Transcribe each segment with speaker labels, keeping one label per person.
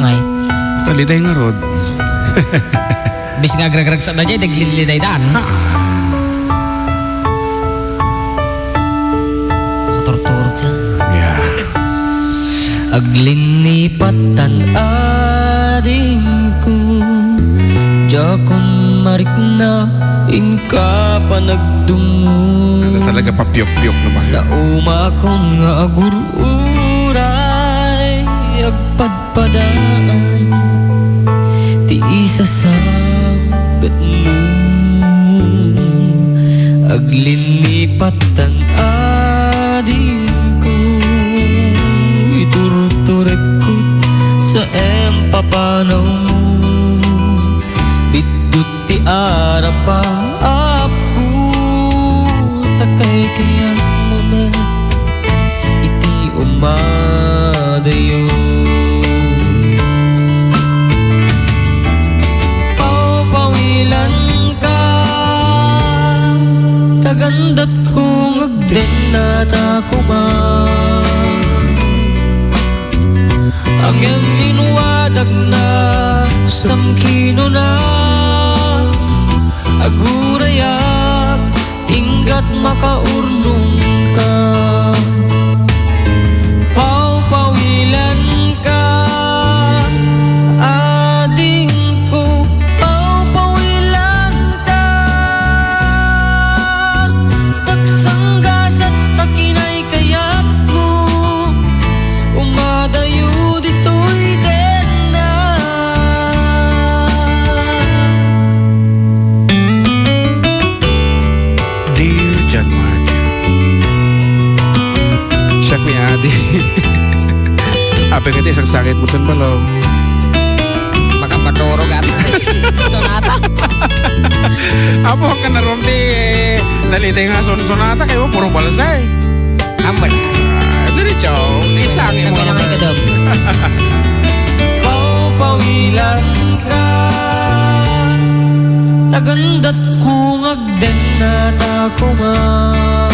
Speaker 1: Angay.
Speaker 2: Taliday nga rod.
Speaker 1: Bis nga agrag-rag sa dajay, nagliliday daan. Turturog siya.
Speaker 2: Yeah.
Speaker 1: Aglinipatan ading ko, jakon marik na ingka pa nagdungo.
Speaker 2: Ano talaga papiyok-piyok na kasi.
Speaker 1: Nauma kong nga agururay, agpadpadaan, ti isa sa betno. Aglinipatan ading ko, iturturek ko sa empapanaw mo. Bidut ti arapa apu, takay kaya mo iti umadayo. Pawilan ka, tagandat kong agden na takuman. Ang iyang inuwadag na samkino na agurayak inggat makaurnong ka. Pawilan ka ading ko, pawilan ka, tagsanggas at takinay kayak mo, umadayo dito'y den na.
Speaker 2: Dear John Mark, siyak ni Adi. Apeng ito isang sakit mo dun balong.
Speaker 1: Makapaturog at sonata.
Speaker 2: Apo ka na ron di naliday nga sonata kayo puro balasay.
Speaker 1: Amba na.
Speaker 2: Diretso, isangin mo
Speaker 1: Nabilang ay
Speaker 2: naman.
Speaker 1: kadam. Pawilan ka, tagandat kong agden na takuman.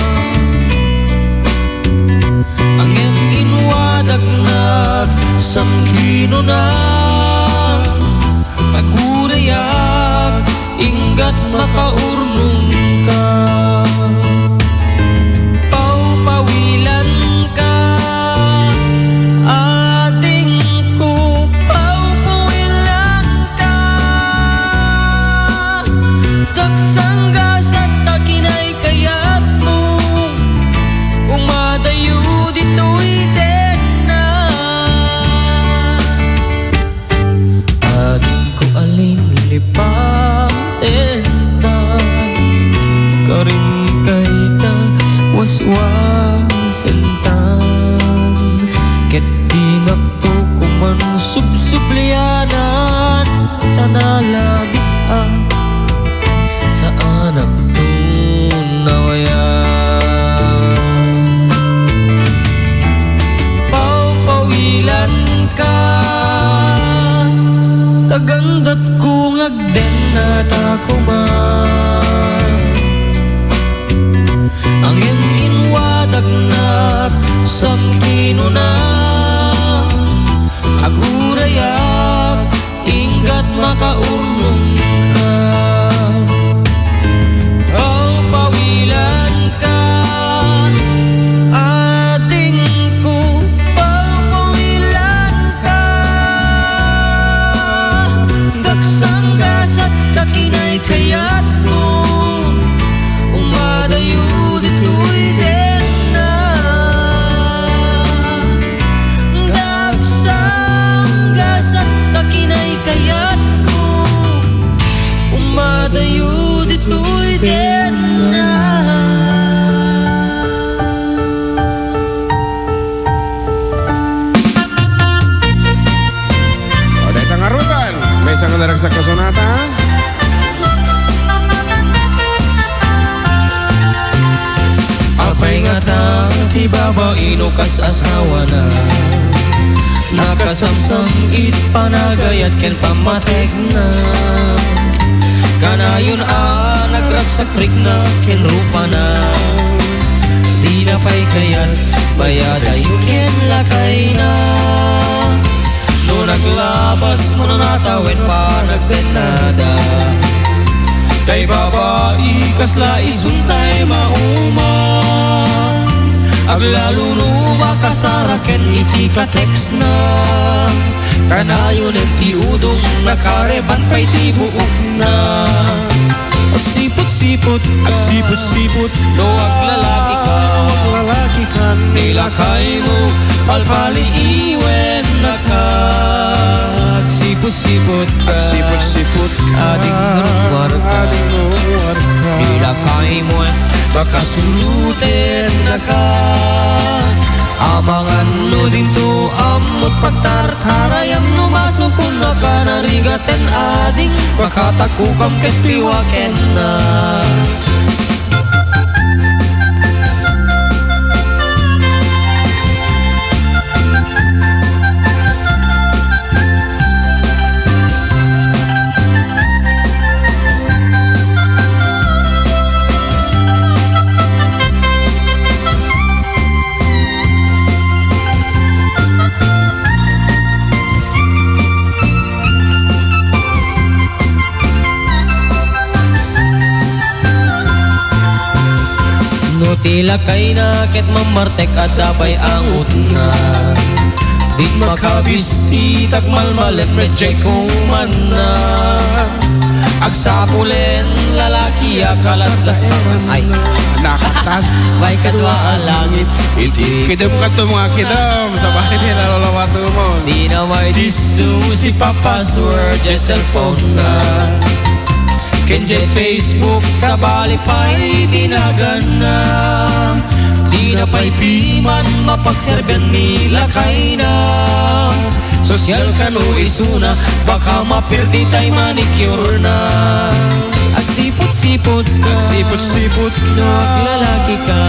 Speaker 1: Ang iyang inwadag na samkino na agurayak inggat makaurnong ka. Pawilan ka ating ko, pawilan ka, tagsanggas at takinay kayat mo, umadayo dito'y den na. Ating ko alin lipang enta, karin kay ta waswasentan, ket di nakto kuman subsublianan, tanalabit sa anak tunawayan. Pawilan ka, tagandat kong agden na takuman. Ang iyong inwadag na samkino na agurayak inggat makaurnong ka. Pawilan ka ating ko, pawilan ka, dagsanggas at takinay kayat mo, umadayo dito'y den na. Dagsanggas at takinay kayat mo, umadayo dito'y den na.
Speaker 2: O, dahil tangarutan. May isang naragsak na sonata.
Speaker 1: Apay nga tang ti babaino kas asawa na, nakasamsam it panagayat ken pamatek na. Kanayon nagragsak-rik na ken rupa na, di na pay kayat bayada yu ken lakay na. No nagla lawas mo na natawin pa nagdenada. Kay babae kasla isuntay mauma, aglaluluma kasaraken iti ka-text na. Kanayon iti udong nakareban pa'y ti buok na. Agsipot-sipot ka,
Speaker 2: Agsipot-sipot
Speaker 1: no aglalaki ka,
Speaker 2: lalaki ka.
Speaker 1: nilakay mo palpaliiwen na ka. Agsipot-sipot ka,
Speaker 2: Agsipot-sipot ka.
Speaker 1: ading narumwar ka,
Speaker 2: Ading narumwar ka.
Speaker 1: nilakay mo baka sulutin na ka. Amangan no din to amot pagtartarayam no masukun na ka narigaten ading baka takukam ket piwaken na. No tila kay na ket mamartek at dabay ang utna. Di makabisti tagmalmalen reject ko man na. Agsapulen lalaki akalaslas pangan ay
Speaker 2: Nakatan.
Speaker 1: may kadwa ang langit iti
Speaker 2: Kidam ka to mga kidam. Sa bahay nila lalawato mo.
Speaker 1: di na may disu si pa-password ya cellphone na. Kenje Facebook sa bali pa'y dinagana. Di na pa'y piman mapagserben nila kay na. Sosyal ka no isuna baka mapirdi tay manicure na. Agsipot-sipot ka,
Speaker 2: Agsipot-sipot ka.
Speaker 1: naglalaki ka,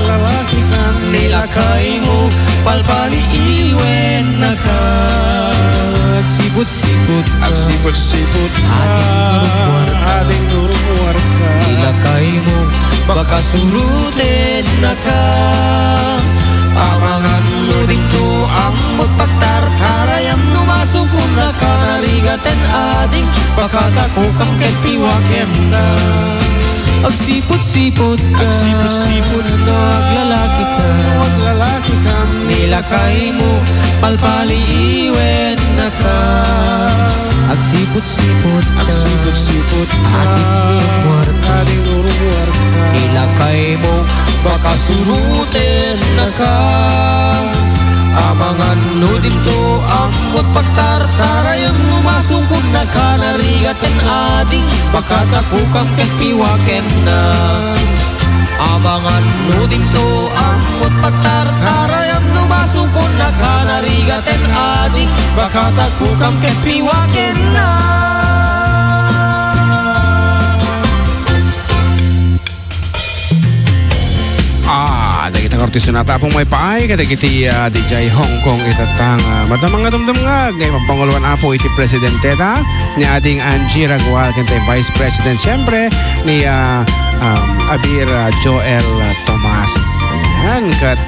Speaker 2: Lalaki ka.
Speaker 1: nilakay mo palpaliiwen na ka. Agsipot-sipot ka,
Speaker 2: Agsipot-sipot ka.
Speaker 1: Ading narumwar ka.
Speaker 2: Ading narumwar ka.
Speaker 1: ilakay mo baka surutin na ka. Amangan mo din to amot pagtartarayam no masukun na ka narigaten ading baka takukam ket piwaken na. Agsipot-sipot ka,
Speaker 2: Agsipot-sipot ka.
Speaker 1: naglalaki ka,
Speaker 2: Lalaki ka.
Speaker 1: nilakay mo palpaliiwen na ka. Agsipot-sipot ka,
Speaker 2: Agsipot-sipot ka.
Speaker 1: Ading narumwar ka.
Speaker 2: Ading narumwar ka.
Speaker 1: ilakay mo baka surutin na ka. Amangan no din to amot pagtartarayam no masukun na ka narigaten ading baka takukam ket piwaken na. Amangan no din to amot pagtartarayam no masukun na ka narigaten ading baka takukam ket piwaken na.
Speaker 2: Ada kita artista na tapong may paay kada kiti DJ Hong Kong itatang madamang nga dumdum nga ngay pampanguluan apo iti presidente ta ni ating Angie Ragual kantay vice president syempre ni Abir Joel Tomas. Ayan kat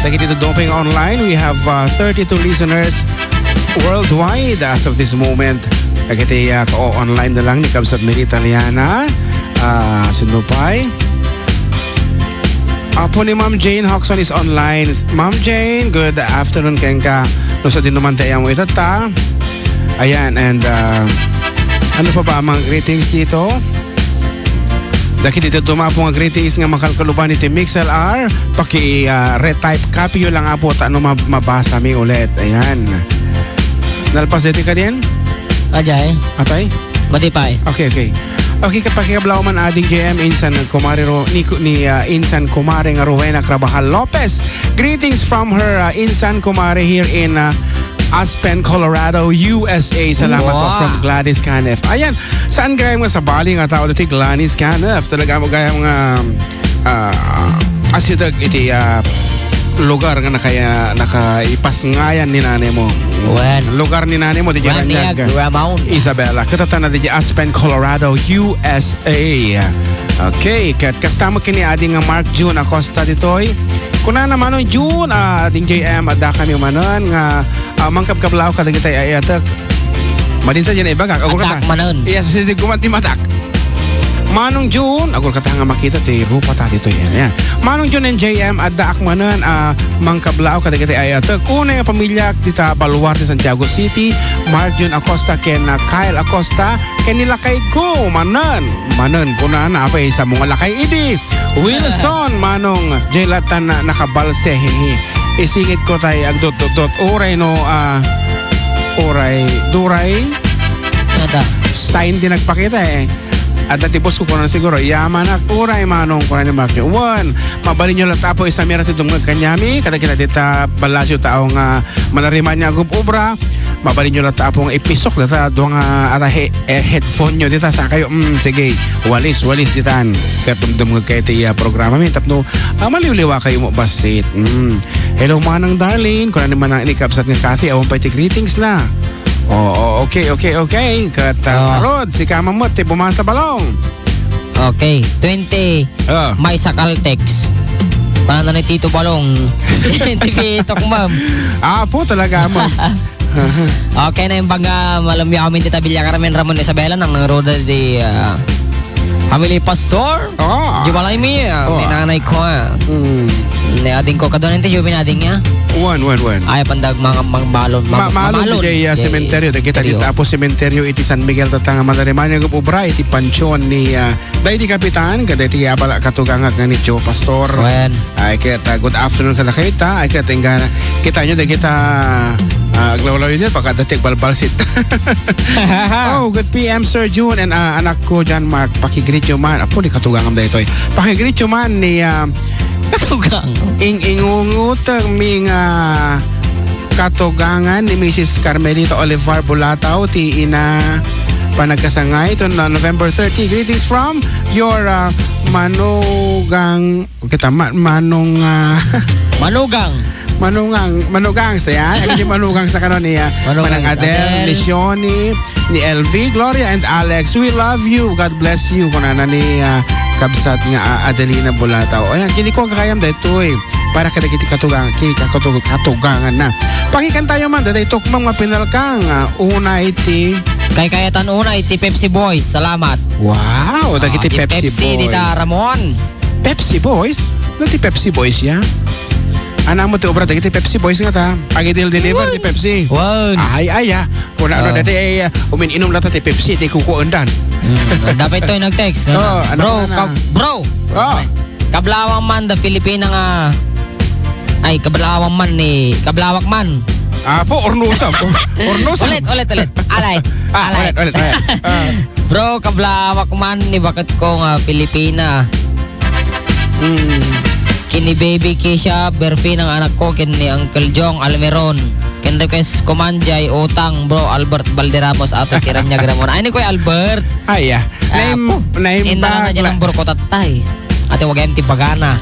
Speaker 2: kiti doping online we have 32 listeners worldwide as of this moment. Kiti online na lang ni Kabsat Mary Italiana Sinupay. Apo ni Ma'am Jane Hoxon is online. Ma'am Jane, good afternoon kenka. Nusa din naman tayo mo itata. Ayan, and ano pa ba mga greetings dito? Dahil dito dumapo nga greetings nga makalkaluban ni MixLR. Paki-retype copy yun lang po ano mabasa mi ulit. Ayan. Nalpas dito ka din?
Speaker 1: Ajay,
Speaker 2: Atay?
Speaker 1: matipay.
Speaker 2: Okay. Okay, kapakikablaw man ading JM Insan Kumare ni Insan Kumare nga Rowena Crabajal Lopez. Greetings from her Insan Kumare here in Aspen, Colorado, USA. Salamat po
Speaker 1: Wow.
Speaker 2: from Gladys Canef. Ayan, saan gaya nga sa Bali nga tao dito Gladys Canef. Talaga mo gaya nga asidag iti lugar nga nakaipas ngayan ni nanay mo.
Speaker 1: When?
Speaker 2: Lugar ni nanay mo di
Speaker 1: When Niagara Mount.
Speaker 2: Isabela, katatan na di Aspen, Colorado, USA. Okay, kat kasama kini ading nga Mark June Acosta ditoy. Kuna naman no June, ading JM ada kami manon nga mangkap kablaw kadagitay ayatak Madin sa dyan ibagak.
Speaker 1: Atak manon.
Speaker 2: Iya, sa sinig gumanti matak. Manong June, agol ka nga makita ti rupa ta dito yan. Manong June and JM adda akmanan mangkablao kada kiti ay kuna nga pamilya dita Baluarte Santiago City, Mark June Acosta ken Kyle Acosta ken nila kay go manan kuna na pa sa mga lakay idi. Wilson manong Jelatan na nakabalse hihi. Isingit ko tay agdot oray no oray duray
Speaker 1: Nada.
Speaker 2: sign din nagpakita eh. At natipos ko na siguro, yaman at uray manong kunan ni Mark. One, mabalin nyo lang tapo isa mira titong kanyami, kada kita dita balasyo taong manariman niya gup ubra, mabalin nyo lang tapong ipisok dita doang headphone nyo dita sa kayo, sige, walis ditan. Kaya tumdumag kayo ti programa mi, tapno, maliwliwa kayo mo basit. Hello manang darling, kunan ni manang inikapsat ng Kathy, awang pa iti greetings na. Okay. Kat Rod, si Kamamot, bumasa balong.
Speaker 1: Okay, 20. May Sakaltex. Paano ni Tito Balong? TV ito ma'am.
Speaker 2: Po talaga mo.
Speaker 1: Okay na yung baga malami kami tita Bilya Carmen Ramon Isabela nang roda di Family Pastor. Di balay mi, may nanay ko. Ading ko kadon ito yung binading niya.
Speaker 2: One.
Speaker 1: Ay pandag mga balon.
Speaker 2: Malon di sementeryo. Kita tapos sementeryo iti San Miguel tatang Mandarimanya gup ubra iti pansyon ni dahil di kapitan kada iti abala katugangag nga ni Joe Pastor. Ay kita good afternoon kada kita. Ay kita nyo dahil kita aglawlaw yun pagkadating balbalsit. Good PM Sir June and anak ko John Mark pakigreet yo man. Apo di katugangam dahil ito pakigreet yo man ni
Speaker 1: katugang
Speaker 2: ingungutang ming katugangan ni Mrs. Carmelita Olivar Bulataw ti ina panagkasangay ito na November 30. Greetings from your manugang kita manugang saya hindi manugang sa kanon niya manang Adele Lisioni ni LV Gloria and Alex, we love you, God bless you kunana ni kabsat nga Adelina Bulataw. Ayan, kini ko kakayam dito para kada kiti katugangan na pakikan tayo man daday tukmang mapinalkang una iti
Speaker 1: kayatan una iti Pepsi Boys. Salamat.
Speaker 2: Wow, dagiti Pepsi Boys
Speaker 1: dita Ramon.
Speaker 2: Pepsi Boys? Nati Pepsi Boys ya? Anak mo ti obra dagiti Pepsi Boys nga ta. Pag-deliver ti Pepsi.
Speaker 1: Wow.
Speaker 2: Ay kuna ano dati ay umiinom lata ti Pepsi ti kukuundan.
Speaker 1: Dapat ito yung nag-text. Bro. Kablawang man da Pilipina nga kablawak man.
Speaker 2: Ornusa po.
Speaker 1: Ulit. Alay.
Speaker 2: Ulit.
Speaker 1: Bro, kablawak man ni bakit ko nga Pilipina. Kini baby Kisha, Berfi ng anak ko, kini Uncle Jong Almeron. Kin request kumanjay utang bro Albert Balderramos ato kiram niya gramon. Ay ni ko Albert. Name
Speaker 2: bag.
Speaker 1: Ng burko tatay. Ate wag empty bagana.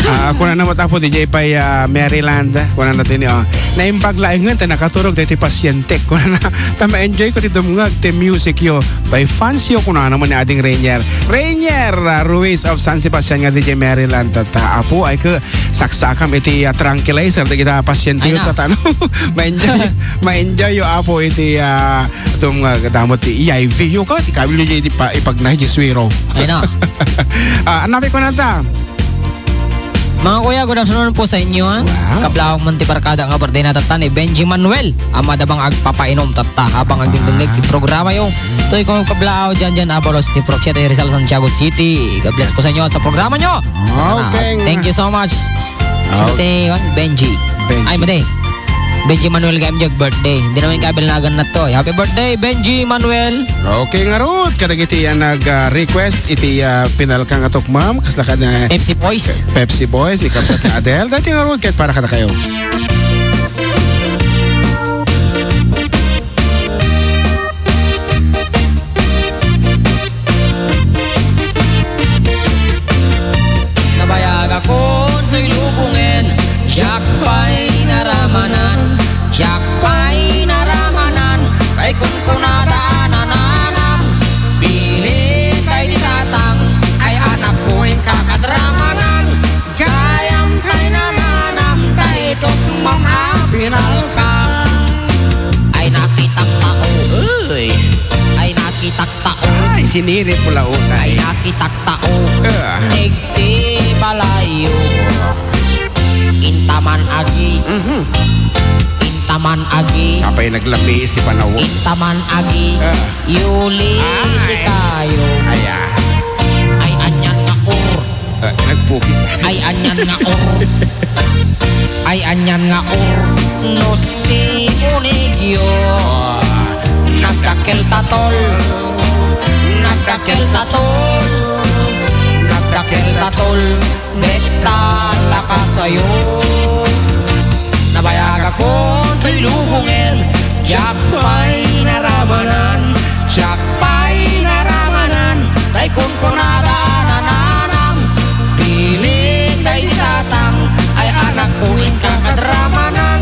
Speaker 2: Ako na naman tapo DJ pay Maryland. Kuna natin naimbag laing nga nakaturog dati pasyente. Kuna na tama-enjoy ko ti dumngag ti music yo by fans yo kuna naman ni ading Rainier Ruiz of San Sebastian nga DJ Maryland tata apo ay ke saksakam iti tranquilizer di kita pasyente yo tatano. ma-enjoy yo apo iti dumngag damot ti IV yo ka ti kabil yo iti ipagnahi di swiro.
Speaker 1: Ay na.
Speaker 2: Anabi ko na ta.
Speaker 1: Mga kuya, good afternoon po sa inyo.
Speaker 2: Wow.
Speaker 1: Kablawang Mantiparkada nga birthday na tata ni Benji Manuel. Amada bang agpapainom tata habang agdindungig ti programa yung toy kong kablaw dyan abalos ti Proxeta Rizal Santiago City. God bless po sa inyo at sa programa nyo.
Speaker 2: Okay.
Speaker 1: Thank you so much. Benji. Ay, made. Benji Manuel Gamjag birthday. Hindi naman kabilnagan na to. Happy birthday, Benji Manuel.
Speaker 2: Okay nga Ruth. Kadagiti yan nag-request iti pinalkang atok ma'am. Kasla ka na Pepsi Boys. Ni kapsat na Adele. Dati nga Ruth. Kahit para kada kayo.
Speaker 1: Nabayag ako sa'y lubungin. Siyak pa'y naramanan. Siyak pa'y naramanan. Kay kunkunadaanan. Pili kay di tatang. Ay anak ko'y kakadramanan. Kayam kay nananam. Kay itong mga pinalkang. Ay nakitang tao. Uy.
Speaker 2: Sinirip mo launa.
Speaker 1: Ay nakitaktao
Speaker 2: Ah.
Speaker 1: Nigti balayo Intaman agi Intaman agi
Speaker 2: Sapay naglabi si Panaw.
Speaker 1: Intaman agi
Speaker 2: Ah.
Speaker 1: Yuli
Speaker 2: Ay.
Speaker 1: di kayo
Speaker 2: Aya.
Speaker 1: Ay anyan nga ur
Speaker 2: Nagpukis.
Speaker 1: Ay anyan nga ur Ay anyan nga ur Nosti unigyo Nagdakil tatol Nagdakil tatol Nagdakil tatol Dektala ka sa'yo Nabayag ako sa'y lubungin Jack pa'y naramanan Jack pa'y naramanan Tay kun kunada nananam Piling tay ditatang Ay anak kuin kakadramanan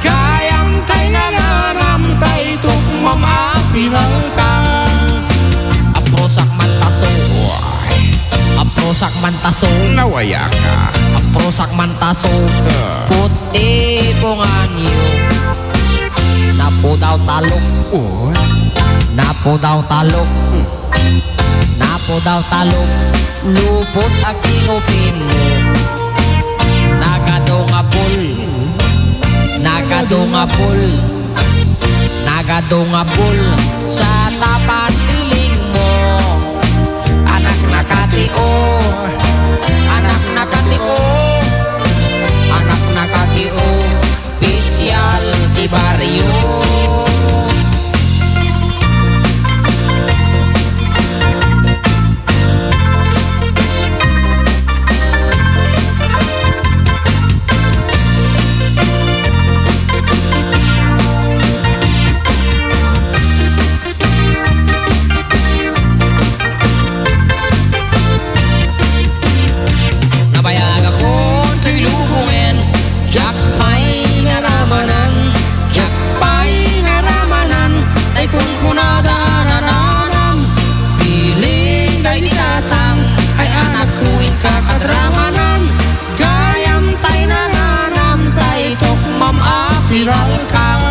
Speaker 1: Kayam tay nananam Tay tukmam apinal kang Aprosak mantaso Aprosak mantaso
Speaker 2: Nawaya ka.
Speaker 1: Aprosak mantaso
Speaker 2: Ah.
Speaker 1: Puti bunganyo Napo daw talok
Speaker 2: Oh.
Speaker 1: Napo daw talok Napo daw talok Lupot aking opinyo Nagadongapol Nagadongapol Nagadongapol Sa tapat piling mo Anak nakatio Anak nakatio Anak nakatio Pisyal di baryo Nabayag ako sa'y lubungin Jack pa'y naramanan Jack pa'y naramanan Tay kung kunada nananam Piling tay ditatang Ay anak kuin kakadramanan Gayam tay nananam Tay tukmam apiral kang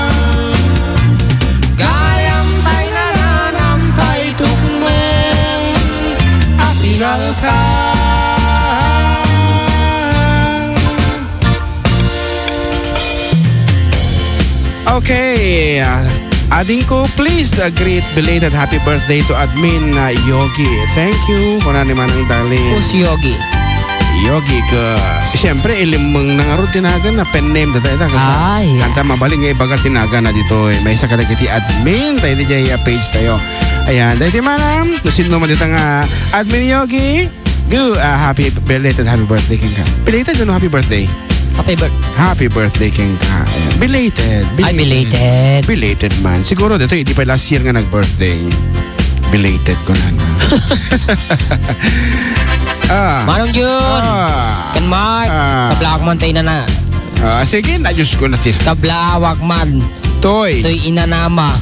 Speaker 1: Gayam tay nananam Tay tukmam apiral kang
Speaker 2: Okay. Ading ko, please greet belated happy birthday to admin Yogi. Thank you. Kung naman ang darling
Speaker 1: Who's Yogi?
Speaker 2: Yogi ka. Siyempre, ilimang nangarot tinagan na pen name data ita.
Speaker 1: Ay.
Speaker 2: Kanta mabaling nga ibagal tinagan na dito. May isa kadagiti admin. Tayo di jay page tayo. Ayan. Dahil ti manam. Nusin naman dito nga admin Yogi. Go. Happy belated happy birthday king ka. Belated no happy birthday.
Speaker 1: Happy birthday.
Speaker 2: Happy birthday king ka. Ayan. Belated.
Speaker 1: Ay, belated.
Speaker 2: Belated man. Siguro dito, hindi pa last year nga nag-birthday. Belated ko na na.
Speaker 1: Manong Jun. Kan Mark.
Speaker 2: Ah.
Speaker 1: Kablawak man tayo na.
Speaker 2: Sige, na-Diyos ko na tir.
Speaker 1: Kablawak man.
Speaker 2: Toy.
Speaker 1: Ito'y inanama.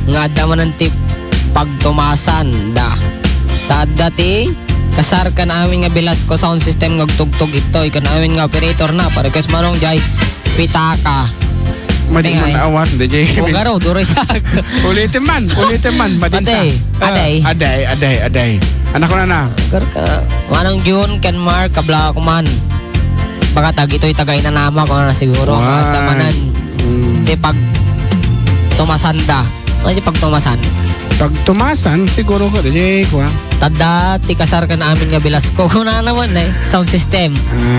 Speaker 1: Nga daman ng tip pagtumasan da. Tadati. Kasar ka na amin nga bilas ko sound system nga tugtog ito'y. Kan amin nga operator na. Para kas manong jay pitaka.
Speaker 2: Madi mo
Speaker 1: Tingay.
Speaker 2: na awan.
Speaker 1: Huwag araw, duro siya.
Speaker 2: Ulitin man. Madin sa.
Speaker 1: Aday.
Speaker 2: Aday. Anak ko na.
Speaker 1: Manong June, Ken Mark, kablawak man. Baka tag ito'y tagay na nama ko na siguro.
Speaker 2: Why?
Speaker 1: At damanan. Di pag tumasanda. Ano di pag tumasan?
Speaker 2: Pag tumasan, siguro ko. DJ ko ha.
Speaker 1: Tada, ti kasar ka na amin nga bilas ko. Kung na naman eh. Sound system.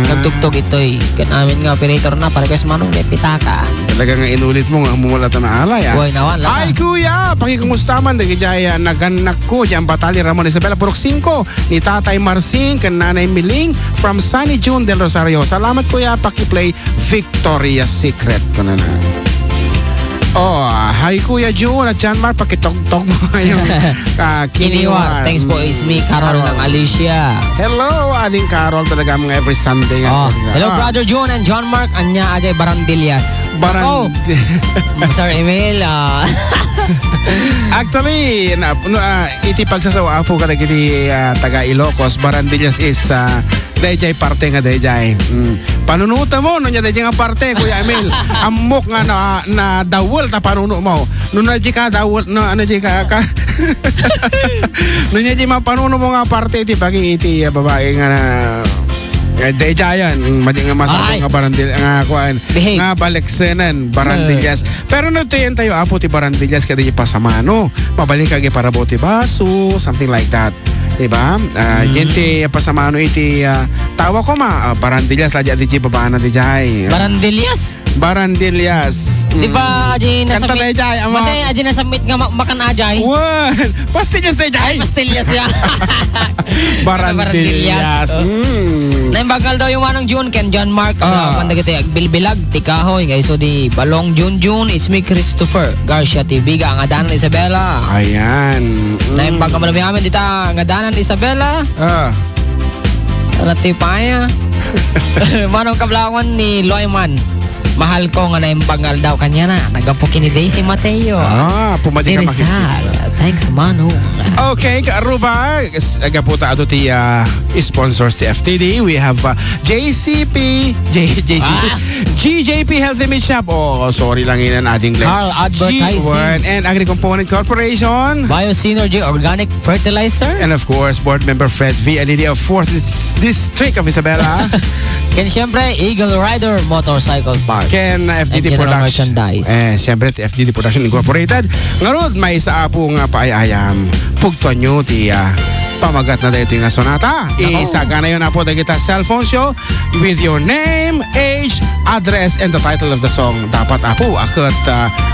Speaker 1: Nagtugtog ito'y. Kan amin nga operator na. Para kasi manong pitaka.
Speaker 2: Talaga nga inulit mo nga mumula na alay ah.
Speaker 1: Buhay nawan lang.
Speaker 2: Ay kuya, pakikumusta man dahil jaya naganak ko diyan Batali Ramon Isabela Purok 5 ni Tatay Marsing kan Nanay Miling from Sunny June del Rosario. Salamat kuya, paki-play Victoria's Secret ko na. Oh, hi Kuya June at John Mark, pakitog-tog mo yung
Speaker 1: Kiniwa. Thanks po, is me, Carol ng Alicia.
Speaker 2: Hello, ading Carol talaga mga every Sunday.
Speaker 1: Oh, hello Brother John and John Mark. Anya Ajay Barandillas. Ako. Sir Emil.
Speaker 2: Actually, iti pagsasawa po ka iti taga Ilocos, Barandillas is Dayjay parte nga Dayjay. Panunuta mo no nya Dayjay nga parte Kuya Emil. Amok nga na dawol ta panuno mo. No na di ka dawol no ano di ka no nya di mapanuno mo nga parte iti pagi iti babae nga na Dayjayan, madi nga masabi nga barandil nga kuan
Speaker 1: Behave.
Speaker 2: nga baleksenan barandillas. Pero no tuyen tayo apo ti barandillas kadi pasamano. Mabalik kagi para boti baso, something like that. Diba? Gente pasamano iti tawa ko barandillas aja di babana di jay.
Speaker 1: Barandillas.
Speaker 2: Barandillas.
Speaker 1: Di ba aji na
Speaker 2: Kanta
Speaker 1: submit?
Speaker 2: Dayjay, ama.
Speaker 1: Mati aji na submit nga makan ajay.
Speaker 2: Wan! Pastillas Dayjay.
Speaker 1: Pastillas ya.
Speaker 2: Barandillas.
Speaker 1: Naimbagal daw yung manang June ken John Mark pandagiti agbilbilag ti kahoy guys so di Balong June it's me Christopher Garcia TV ang adanan Isabela.
Speaker 2: Ayan.
Speaker 1: Naimbagal mo namin dita ang adanan Isabela. Natipaya. Manong kablawan ni Loyman. Mahal ko nga naimbagal daw kanya na. Nagapukin ni Daisy Mateo.
Speaker 2: Pumadi ka
Speaker 1: Rizal. Thanks, Manu.
Speaker 2: Okay, Aruba, agaputa ato ti sponsors ti FTD. We have GJP Healthy Meat Shop. Oh, sorry lang yun ang ating
Speaker 1: Carl Advertising.
Speaker 2: G1 and Agri-Component Corporation.
Speaker 1: Biosynergy Organic Fertilizer.
Speaker 2: And of course, board member Fred V. Alidi of 4th District of Isabela.
Speaker 1: Ken siyempre, Eagle Rider Motorcycle Parts.
Speaker 2: Ken FDD
Speaker 1: and general
Speaker 2: Production.
Speaker 1: merchandise.
Speaker 2: Siyempre, FDD Production Incorporated. Ngarod, may isa po nga paayayam. Pugtuan nyo ti pamagat na dito nga sonata. Isaga na yun na po na kita cellphone show with your name, age, address, and the title of the song. Dapat apo akat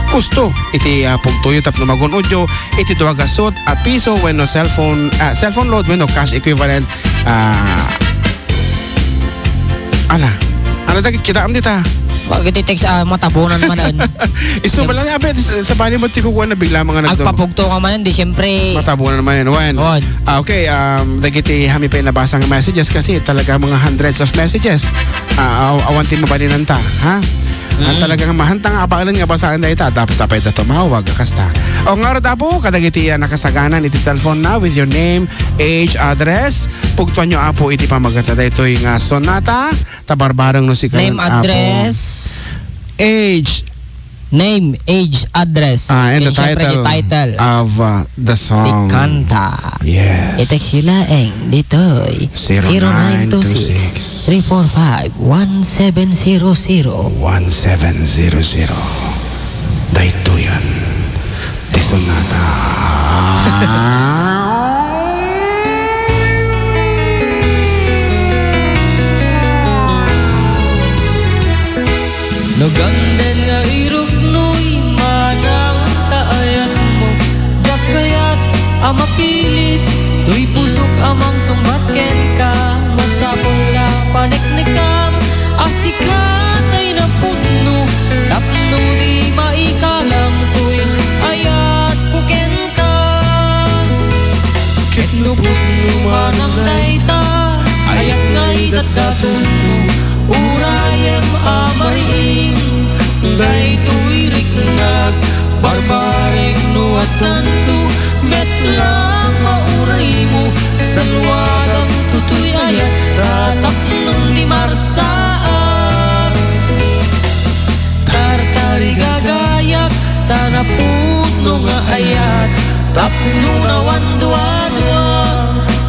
Speaker 2: gusto iti pugtuyo tap numagun audio iti duwagasot a piso when no cellphone load when no cash equivalent ano dagit kita am dita
Speaker 1: Wag iti text matabunan man.
Speaker 2: iso pala ni abet sa bali mo ti kukuha na bigla mga
Speaker 1: Agpapugto ka man di siyempre.
Speaker 2: matabunan naman yan one. Okay, dagiti hami pa nabasa nga messages kasi talaga mga hundreds of messages. Awantin mo ba ninanta, ha? Ang talagang mahantang apalan nga basahan na ita tapos sapay na tumawag kasta. O nga rin po kadagiti nakasaganan iti cellphone na with your name, age, address. Pugtuan nyo apo iti pamagat na ito yung sonata tabarbarang no si
Speaker 1: Name, address.
Speaker 2: Age.
Speaker 1: Name, age, address.
Speaker 2: And the
Speaker 1: siyempre,
Speaker 2: title of the
Speaker 1: Di
Speaker 2: song.
Speaker 1: kanta.
Speaker 2: Yes.
Speaker 1: I-text sila dito'y 0926-345-1700.
Speaker 2: 1700. Dahito yan. Di sonata.
Speaker 1: Naganden nga irog no'y manang taayat mo. Diyak kaya't amapilit, to'y pusok amang sumbatken ka. Masapula paniknikam, asikat ay napuno. Tapno di maikalang to'y ayat puken ka. Ketno puno manang dayta, ayat nga'y dadaton mo. Urayem amaring daytoy riknag barbareng no at tanto met lang mauray mo salwadam tutoy ayat tatap nung di marsaak tartari gagayak tanapun no nga ayat tapno nawan dua-dua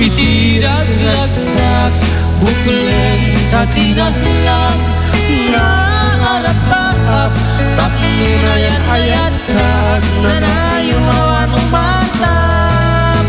Speaker 1: itirag ragsak buklen tatinas lang naarap-arap tapnurayan ayat hag nanayuan umatap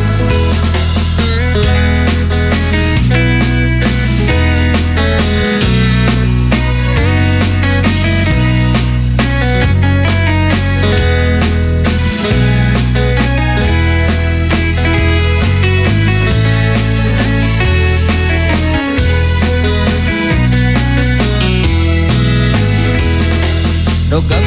Speaker 1: Dogam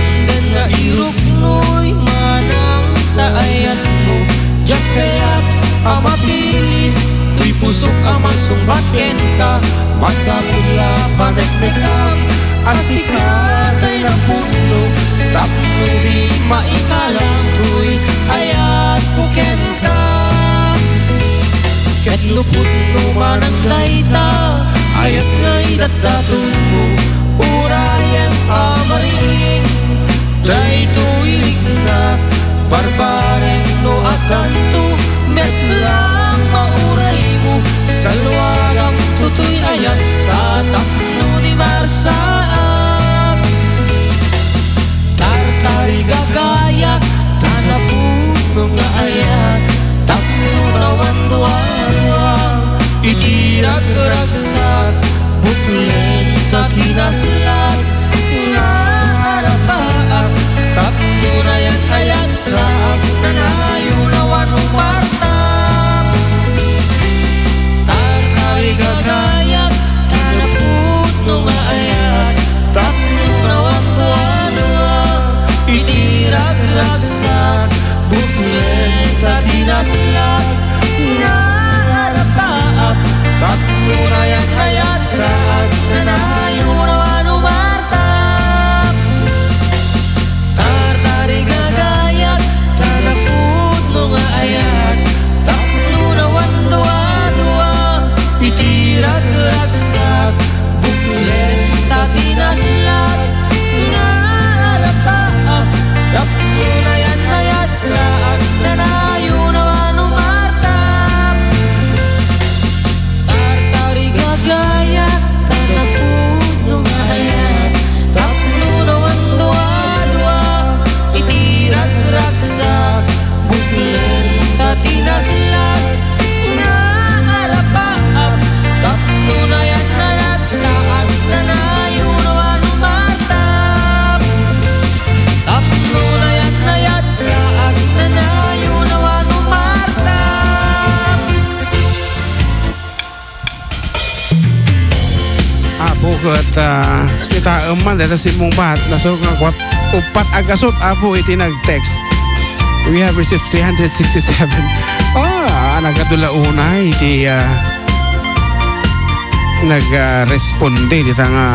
Speaker 1: nga irok no'y manang taayat mo. Diyak kaya't amapilit, to'y pusok amang sumbaken ka. Masapula paneknekam, asikat ay napuno. Tapno di maikalang to'y ayat puken ka. Ket lupot no manang dayta, Daytoy rikna Barbareng no akanto Metlang mauray mo Salwagang tutoy ayat Tatak no di marsaak Tartari gagayak Tanapun nga ayat Takno nawan duwa Itirag rasak Butlen tatinaslat Nga harapaak Takno na yan ayat Taak na nayunawan mong partap Tartari gagayak Tanapun nga ayat Takno nawan duwa Itirag rasak Butlen tatinaslat Nga harapaak Takno na yan ayat Taak na nayunawan mong partap Tartari gagayak Tanapun nga ayat Takno nawan duwa Itirag rasak Butlen tatinaslat Nga harapaak Takno na yan ayat Taak na nayunawan mong partap Tartari gagayak Tanapun nga ayat Takno nawan duwa Itirag rasak Butlen tatinaslat Nga harapaak Takno na yan ayat Taak na nayunawan mong partap Takno na yan ayat Taak na nayunawan mong partap
Speaker 2: Apo kat kita eman dito si mong bat nasok nga kwat upat agasot apo iti nag-text. We have received 367. Nagadula unay iti nag-responde dito nga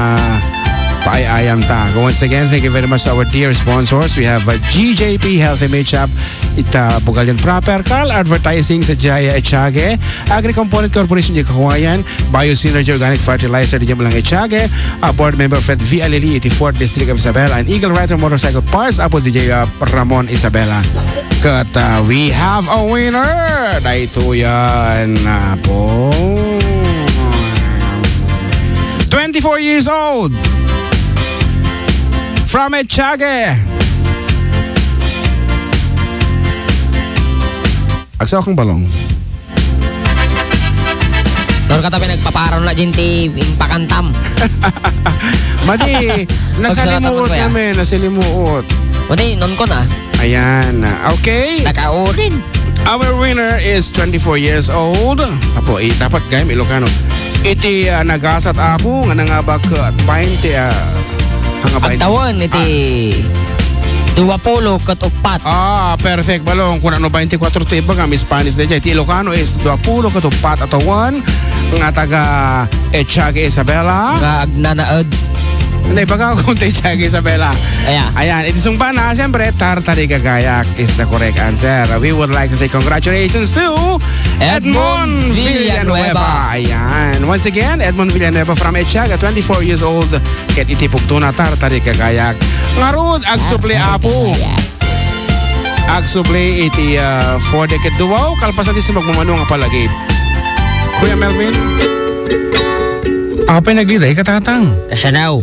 Speaker 2: paayayam ta. Once again, thank you very much to our dear sponsors. We have GJP Healthy Made Shop, ita Bugalyan Proper, Carl Advertising sa Jaya Echage, Agri-Component Corporation di Kahuayan, Biosynergy Organic Fertilizer di Jamulang Echage, Board Member Fred V. Alili, iti 4th District of Isabela, and Eagle Rider Motorcycle Parts, Apo DJ Ramon Isabela. Kat we have a winner! Dahito yan, Apo. 24 years old! From Echage. Agsaw kang balong.
Speaker 3: Doon ka tabi nagpaparon na dyan ti pakantam.
Speaker 2: Madi, nasalimuot namin, nasalimuot.
Speaker 3: Madi, nun ko na.
Speaker 2: Ayan, okay.
Speaker 3: Nakaurin.
Speaker 2: Our winner is 24 years old. Apo, dapat gayam Ilocano. Iti nagasat apo, nga nangabak 20
Speaker 3: Agtawan, iti 20 katupat.
Speaker 2: Perfect balong. Kung ano 24 tiba nga, Spanish na dyan. Iti Ilocano is 20 katupat atawan. Nga taga Echage Isabela.
Speaker 3: Nga agnanaad.
Speaker 2: Hindi, baga kung Echage Isabela. Ayan, iti sumpa na, siyempre, Tartari Gagayak is the correct answer. We would like to say congratulations to Edmond Villanueva. Ayan, once again, Edmond Villanueva from Echage, 24 years old. Ket itipok to na Tartari Gagayak. Ngarud, agsuple apo. Agsuple iti 4 decade duwaw. Kalpasan di sa magmamano nga palagi. Kuya Melvin? Apay nagliday katatang.
Speaker 3: Kasanaw.